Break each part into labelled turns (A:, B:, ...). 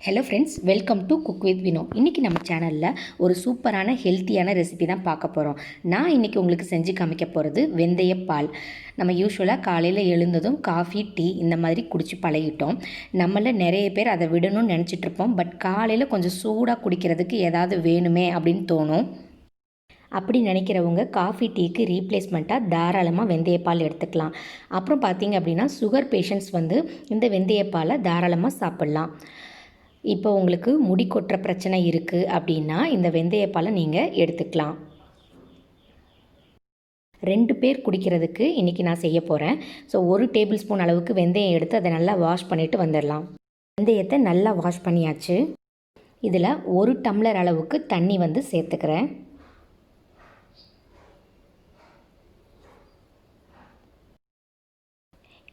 A: Hello friends, welcome to cook with Vino. இன்றைக்கி நம்ம சேனலில் ஒரு சூப்பரான ஹெல்த்தியான ரெசிபி தான் பார்க்க போகிறோம். நான் இன்றைக்கி உங்களுக்கு செஞ்சு காமிக்க போகிறது வெந்தயப்பால். நம்ம யூஸ்வலாக காலையில் எழுந்ததும் காஃபி, டீ இந்த மாதிரி குடித்து பழகிட்டோம். நம்மள நிறைய பேர் அதை விடணும்னு நினச்சிட்ருப்போம். பட் காலையில் கொஞ்சம் சூடாக குடிக்கிறதுக்கு ஏதாவது வேணுமே அப்படின்னு தோணும். அப்படி நினைக்கிறவங்க காஃபி, டீக்கு ரீப்ளேஸ்மெண்ட்டாக தாராளமாக வெந்தயப்பால் எடுத்துக்கலாம். அப்புறம் பார்த்திங்க அப்படின்னா சுகர் பேஷண்ட்ஸ் இந்த வெந்தயப்பாலை தாராளமாக சாப்பிட்லாம். இப்போ உங்களுக்கு முடி கொட்டுற பிரச்சனை இருக்குது அப்படின்னா இந்த வெந்தயப்பாலை நீங்கள் எடுத்துக்கலாம். 2 பேர் குடிக்கிறதுக்கு இன்றைக்கி நான் செய்ய போகிறேன். ஸோ 1 டேபிள் ஸ்பூன் அளவுக்கு வெந்தயம் எடுத்து அதை நல்லா வாஷ் பண்ணிவிட்டு வந்துடலாம். வெந்தயத்தை நல்லா வாஷ் பண்ணியாச்சு. இதில் 1 டம்ளர் அளவுக்கு தண்ணி சேர்த்துக்கிறேன்.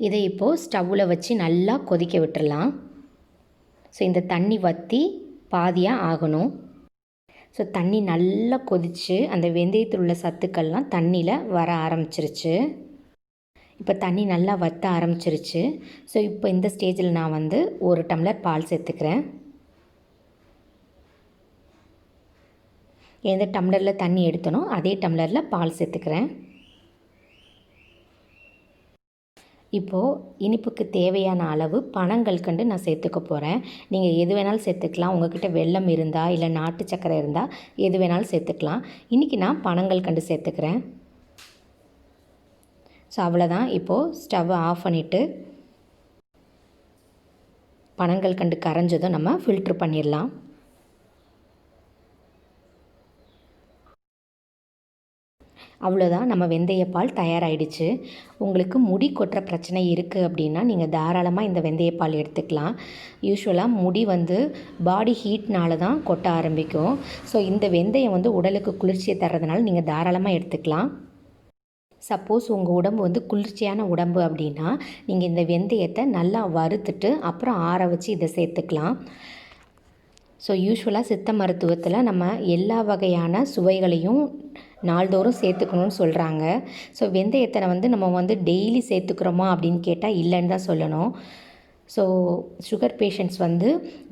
A: இதை இப்போது ஸ்டவ்வில் வச்சு நல்லா கொதிக்க விட்டுடலாம். ஸோ இந்த தண்ணி வற்றி பாதியாக ஆகணும். ஸோ தண்ணி நல்லா கொதித்து அந்த வெந்தயத்தில் உள்ள சத்துக்கள்லாம் தண்ணியில் வர ஆரம்பிச்சிருச்சு. இப்போ தண்ணி நல்லா வற்ற ஆரம்பிச்சிருச்சு. ஸோ இப்போ இந்த ஸ்டேஜில் நான் 1 டம்ளர் பால் சேர்த்துக்கிறேன். எந்த டம்ளரில் தண்ணி எடுத்தனோ அதே டம்ளரில் பால் சேர்த்துக்கிறேன். இப்போது இனிப்புக்கு தேவையான அளவு பனங்கல்கண்டு நான் சேர்த்துக்க போகிறேன். நீங்கள் எது வேணாலும் சேர்த்துக்கலாம். உங்கள்கிட்ட வெல்லம் இருந்தால் இல்லை நாட்டு சர்க்கரை இருந்தால் எது வேணாலும் சேர்த்துக்கலாம். இன்றைக்கி நான் பனங்கல்கண்டு சேர்த்துக்கிறேன். ஸோ அவ்வளோதான். இப்போது ஸ்டவ்வை ஆஃப் பண்ணிவிட்டு பனங்கல்கண்டு கரைஞ்சதும் நம்ம ஃபில்ட்ரு பண்ணிடலாம். அவ்வளோதான், நம்ம வெந்தயப்பால் தயாராகிடுச்சு. உங்களுக்கு முடி கொட்டுற பிரச்சனை இருக்குது அப்படின்னா நீங்கள் தாராளமாக இந்த வெந்தயப்பால் எடுத்துக்கலாம். யூஸ்வலாக முடி பாடி ஹீட்னால தான் கொட்ட ஆரம்பிக்கும். ஸோ இந்த வெந்தயம் உடலுக்கு குளிர்ச்சியை தர்றதுனால நீங்கள் தாராளமாக எடுத்துக்கலாம். சப்போஸ் உங்கள் உடம்பு குளிர்ச்சியான உடம்பு அப்படின்னா நீங்கள் இந்த வெந்தயத்தை நல்லா வறுத்துட்டு அப்புறம் ஆற வச்சு இதை சேர்த்துக்கலாம். ஸோ யூஸ்வலாக சித்த மருத்துவத்தில் நம்ம எல்லா வகையான சுவைகளையும் நாள்தோறும் சேர்த்துக்கணும்னு சொல்கிறாங்க. ஸோ வெந்தயத்தை நம்ம டெய்லி சேர்த்துக்கிறோமா அப்படின்னு கேட்டால் இல்லைன்னு தான் சொல்லணும். ஸோ சுகர் பேஷண்ட்ஸ்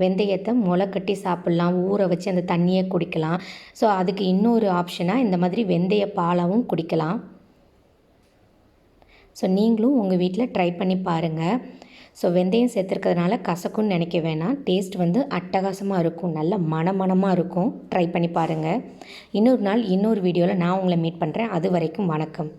A: வெந்தயத்தை முளை கட்டி சாப்பிட்லாம், ஊற வச்சு அந்த தண்ணியை குடிக்கலாம். ஸோ அதுக்கு இன்னொரு ஆப்ஷனாக இந்த மாதிரி வெந்தய பாலாவும் குடிக்கலாம். ஸோ நீங்களும் உங்கள் வீட்டில் ட்ரை பண்ணி பாருங்கள். ஸோ வெந்தயம் சேர்த்துருக்கிறதுனால கசக்குன்னு நினைக்க வேணாம். டேஸ்ட் அட்டகாசமாக இருக்கும், நல்ல மணமாக இருக்கும். ட்ரை பண்ணி பாருங்கள். இன்னொரு நாள் இன்னொரு வீடியோவில் நான் உங்களை மீட் பண்ணுறேன். அது வரைக்கும் வணக்கம்.